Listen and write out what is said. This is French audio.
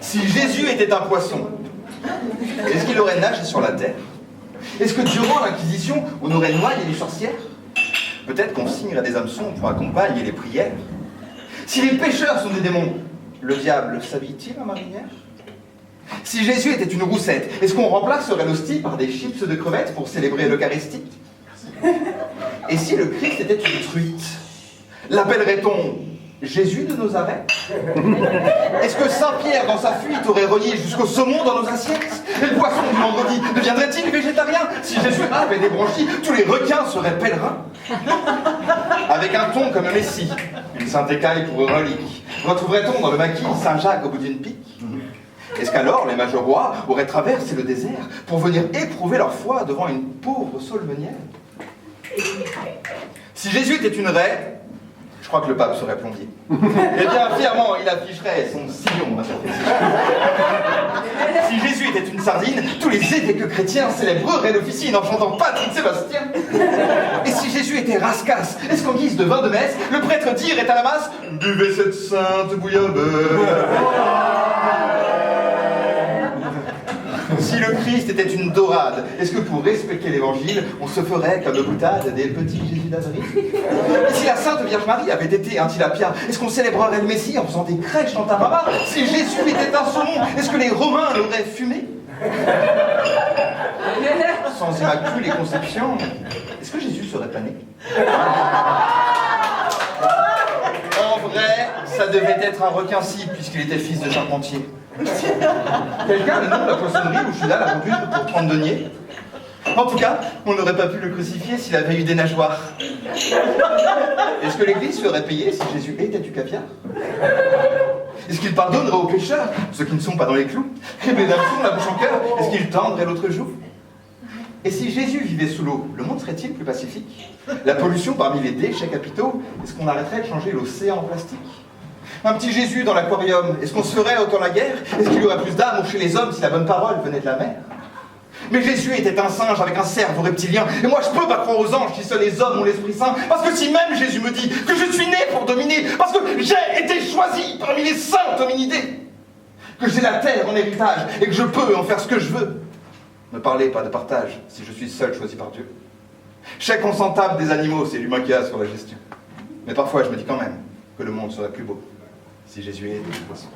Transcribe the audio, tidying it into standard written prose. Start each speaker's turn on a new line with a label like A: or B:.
A: Si Jésus était un poisson, est-ce qu'il aurait nagé sur la terre? Est-ce que durant l'Inquisition, on aurait noyé les sorcières? Peut-être qu'on signerait des hameçons pour accompagner les prières. Si les pécheurs sont des démons, le diable s'habille-t-il en marinière? Si Jésus était une roussette, est-ce qu'on remplacerait l'hostie par des chips de crevettes pour célébrer l'Eucharistie? Et si le Christ était une truite, l'appellerait-on Jésus de Nazareth? Est-ce que Saint-Pierre, dans sa fuite, aurait renié jusqu'au saumon dans nos assiettes? Et le poisson du vendredi deviendrait-il végétarien? Si Jésus avait des branchies, tous les requins seraient pèlerins. Avec un thon comme Messie, une sainte écaille pour relique, retrouverait-on dans le maquis Saint-Jacques au bout d'une pique? Est-ce qu'alors les mages rois auraient traversé le désert pour venir éprouver leur foi devant une pauvre saulmenière? Si Jésus était une raie, je crois que le pape serait plombier. Eh bien, fièrement, il afficherait son sillon. Si Jésus était une sardine, tous les évêques chrétiens célébreraient l'officine en chantant Patrick Sébastien. Et si Jésus était rascasse, est-ce qu'en guise de vin de messe, le prêtre dirait à la masse « Buvez cette sainte bouillabaisse ». Si le Christ était une dorade, est-ce que pour respecter l'évangile, on se ferait comme boutade des petits Jésus d'Azareth? Et si la Sainte Vierge Marie avait été un tilapia, est-ce qu'on célébrerait le Messie en faisant des crèches dans Tarama? Si Jésus était un saumon, est-ce que les Romains l'auraient fumé? Sans immaculée conception, est-ce que Jésus serait pas né? En vrai, ça devait être un requin-cible puisqu'il était fils de charpentier. Quelqu'un a le nom de la poissonnerie où Judas l'a vendu pour 30 deniers? En tout cas, on n'aurait pas pu le crucifier s'il avait eu des nageoires. Est-ce que l'Église ferait payer si Jésus était du caviar? Est-ce qu'il pardonnerait aux pécheurs, ceux qui ne sont pas dans les clous? Criblés d'hameçon, la bouche en cœur, est-ce qu'il tendrait l'autre joue? Et si Jésus vivait sous l'eau, le monde serait-il plus pacifique? La pollution parmi les déchets capitaux, est-ce qu'on arrêterait de changer l'océan en plastique? Un petit Jésus dans l'aquarium, est-ce qu'on se ferait autant la guerre? Est-ce qu'il y aurait plus d'amour chez les hommes si la bonne parole venait de la mer? Mais Jésus était un singe avec un cerveau reptilien, et moi je peux pas croire aux anges si seuls les hommes ont l'Esprit Saint, parce que si même Jésus me dit que je suis né pour dominer, parce que j'ai été choisi parmi les saints hominidés, que j'ai la terre en héritage et que je peux en faire ce que je veux, ne parlez pas de partage si je suis seul choisi par Dieu. Je sais qu'on s'en tape des animaux, c'est l'humain qui a sur la gestion. Mais parfois je me dis quand même que le monde serait plus beau si Jésus était un poisson.